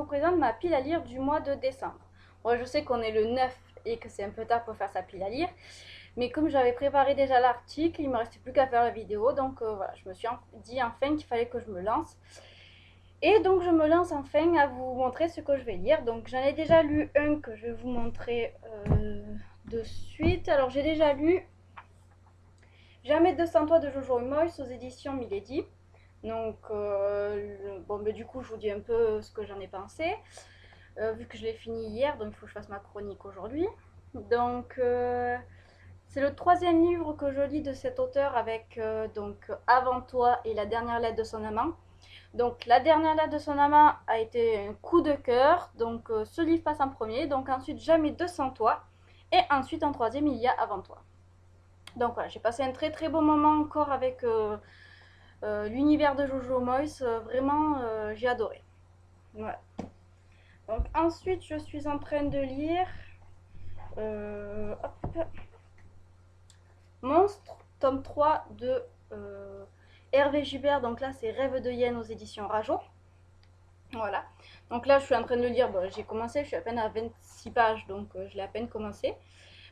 vous présente ma pile à lire du mois de décembre. Moi, je sais qu'on est le 9 et que c'est un peu tard pour faire sa pile à lire. Mais comme j'avais préparé déjà l'article, il ne me restait plus qu'à faire la vidéo. Donc voilà, je me suis dit enfin qu'il fallait que je me lance. Et donc je me lance enfin à vous montrer ce que je vais lire. Donc j'en ai déjà lu un que je vais vous montrer de suite. Alors j'ai déjà lu Jamais 200 toi de Jojo Moyes aux éditions Milady. Donc bon, mais du coup je vous dis un peu ce que j'en ai pensé. Vu que je l'ai fini hier, donc il faut que je fasse ma chronique aujourd'hui. Donc c'est le troisième livre que je lis de cet auteur avec donc Avant toi et la dernière lettre de son amant. Donc la dernière lettre de son amant a été un coup de cœur, donc ce livre passe en premier, donc ensuite Jamais 200 toi, et ensuite en troisième il y a Avant toi. Donc voilà, j'ai passé un très très beau moment encore avec l'univers de Jojo Moyes, vraiment j'ai adoré. Voilà. Donc ensuite je suis en train de lire hop, Monstre, tome 3 de Hervé Gibert, donc là c'est Rêve de hyène aux éditions Rajo. Voilà. Donc là, je suis en train de lire. Bon, j'ai commencé, je suis à peine à 26 pages, donc je l'ai à peine commencé.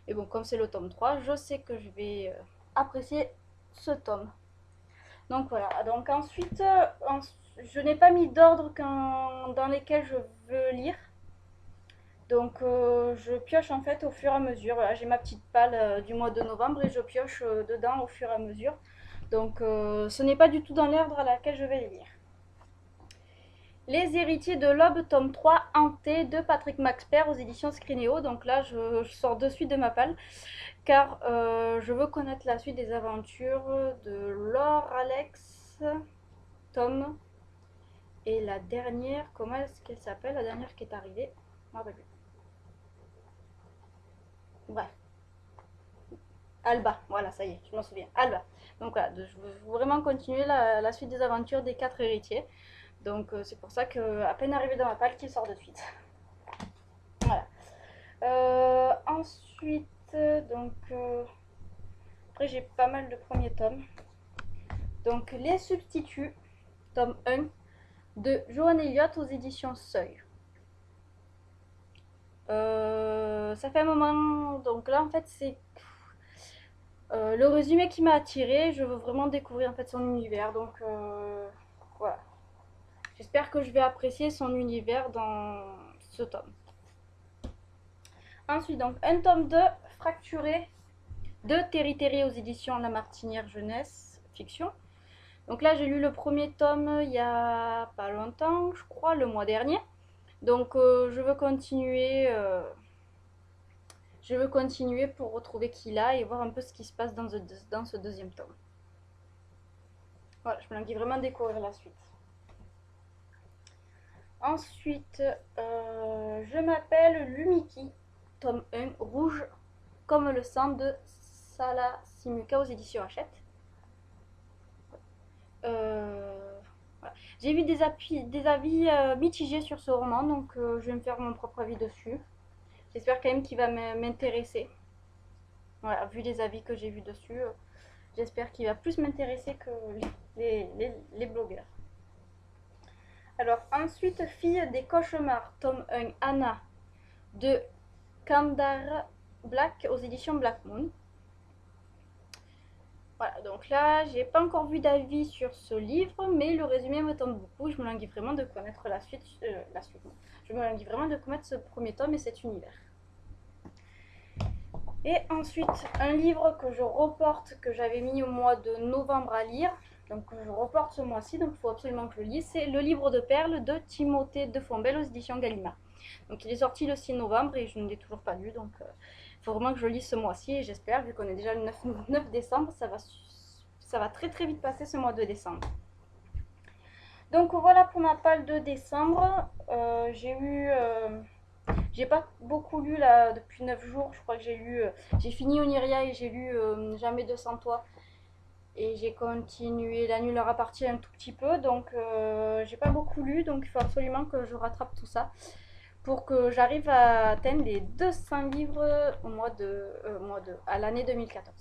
Mais bon, comme c'est le tome 3, je sais que je vais apprécier ce tome. Donc voilà. Donc ensuite, je n'ai pas mis d'ordre dans lesquels je veux lire. Donc je pioche en fait au fur et à mesure. Voilà, j'ai ma petite palle du mois de novembre et je pioche dedans au fur et à mesure. Donc ce n'est pas du tout dans l'ordre à laquelle je vais les lire. Les héritiers de l'Aube, tome 3, hanté de Patrick Maxpert aux éditions Scrinéo. Donc là, je sors de suite de ma palle, car je veux connaître la suite des aventures de Laure, Alex, Tom, et la dernière, comment est-ce qu'elle s'appelle, la dernière qui est arrivée. Bref, Alba, voilà, ça y est, je m'en souviens, Alba. Donc voilà, je veux vraiment continuer la suite des aventures des 4 héritiers. Donc c'est pour ça que, à peine arrivé dans ma palle, qu'il sort de suite. Voilà. Ensuite, donc, après j'ai pas mal de premiers tomes. Donc, Les Substituts, tome 1, de Johan Elliott aux éditions Seuil. Ça fait un moment, donc là en fait c'est le résumé qui m'a attiré. Je veux vraiment découvrir en fait son univers, donc voilà. J'espère que je vais apprécier son univers dans ce tome. Ensuite, donc, un tome 2, Fracturé, de Terry Terry aux éditions La Martinière Jeunesse Fiction. Donc là, j'ai lu le premier tome il y a pas longtemps, je crois, le mois dernier. Donc je veux continuer pour retrouver Kila et voir un peu ce qui se passe dans ce deuxième tome. Voilà, je me languis vraiment découvrir la suite. Ensuite, je m'appelle Lumiki, tome 1, rouge comme le sang de Sala Simuka aux éditions Hachette. Voilà. J'ai vu des avis mitigés sur ce roman, donc je vais me faire mon propre avis dessus. J'espère quand même qu'il va m'intéresser. Voilà, vu les avis que j'ai vus dessus, j'espère qu'il va plus m'intéresser que les blogueurs. Alors ensuite, Fille des cauchemars, tome 1, Anna, de Kandar Black aux éditions Black Moon. Voilà, donc là, j'ai pas encore vu d'avis sur ce livre, mais le résumé me tente beaucoup. Je me languis vraiment de connaître la suite. Je me languis vraiment de connaître ce premier tome et cet univers. Et ensuite, un livre que je reporte, que j'avais mis au mois de novembre à lire. Donc je reporte ce mois-ci, donc il faut absolument que je le lise. C'est Le Livre de Perles de Timothée de Fombelle aux éditions Gallimard. Donc il est sorti le 6 novembre et je ne l'ai toujours pas lu, donc il faut vraiment que je le lise ce mois-ci. Et j'espère, vu qu'on est déjà le 9 décembre, ça va très très vite passer ce mois de décembre. Donc voilà pour ma palle de décembre. J'ai pas beaucoup lu là depuis 9 jours. Je crois que j'ai fini Oniria et j'ai lu Jamais 200 toi. Et j'ai continué La Nulle à partir un tout petit peu. Donc j'ai pas beaucoup lu. Donc il faut absolument que je rattrape tout ça pour que j'arrive à atteindre les 200 livres à l'année 2014.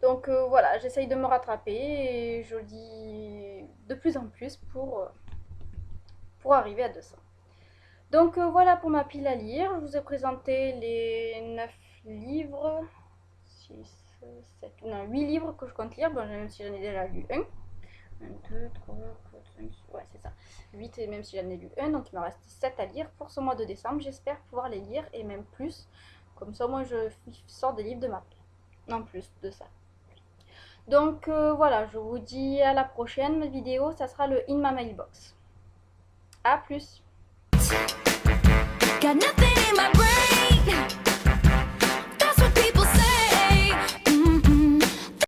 Donc voilà, j'essaye de me rattraper et je lis de plus en plus pour arriver à 200. Donc voilà pour ma pile à lire. Je vous ai présenté les 9 livres, 6, 7, non 8 livres que je compte lire, bon, même si j'en ai déjà lu un. 1, 2, 3, 4, 5, 6, ouais c'est ça, 8 et même si j'en ai lu un, donc il me reste 7 à lire pour ce mois de décembre. J'espère pouvoir les lire et même plus, comme ça moi je sors des livres de ma pile, en plus de ça. Donc voilà, je vous dis à la prochaine vidéo, ça sera le In My Mailbox. A plus. Got nothing in my brain.